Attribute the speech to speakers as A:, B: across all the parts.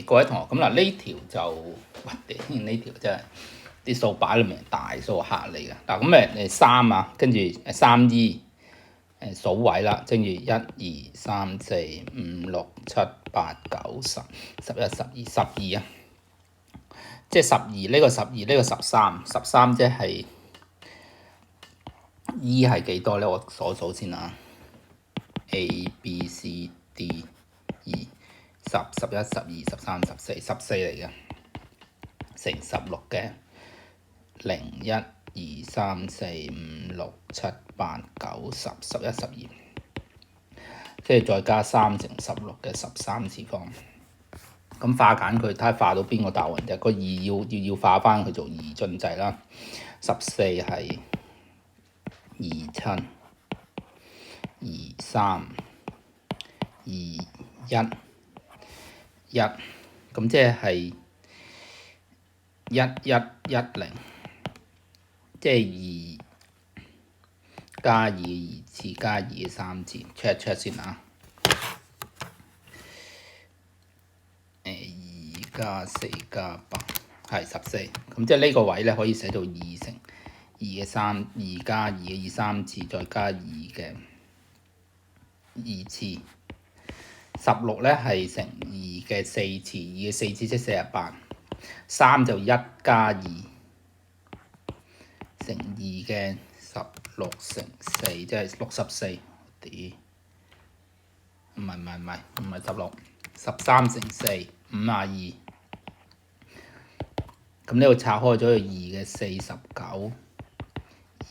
A: 各位同學，咁嗱呢條就，呢條真係啲數擺裏面大數嚇你嘅。嗱咁三啊，跟住三依數位啦，跟住1、2、3、4、5、6、7、8、9、10、11、12、12啊，即係12呢個12呢個13即係依係幾多咧？我數數先啊 ，A、B、C、D、E。10、11、12、13、14，14嚟嘅，乘16嘅0、1、2、3、4、5、6、7、8、9、10、11、12，即係再加3乘16嘅13次方。咁化簡佢，睇下化到邊個答案啫。個2要化翻佢做二進制啦。14係27、23、21。咁即係1110，即係2加2嘅2次加2嘅3次 check 先啊。2加4加8係14，咁即係呢個位咧可以寫到2乘2嘅3，2加2嘅3次，再加2嘅2次。16咧係乘2嘅4次，2嘅4次即係48。3就1加2乘2嘅16乘4，即係64。唔係16，13乘4 52。咁呢度拆開咗有2嘅49，2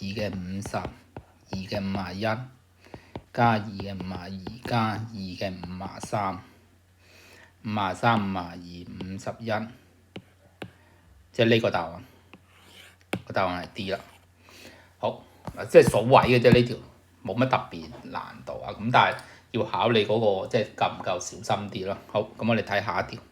A: 嘅50，2嘅51。加2嘅52，加2嘅53，53、52、51，即係呢個答案。個答案係 D 啦。好，即係數位嘅啫，呢條冇乜特別難度啊。咁但係要考你嗰個即係夠唔夠小心啲咯。好，咁我哋睇下一條。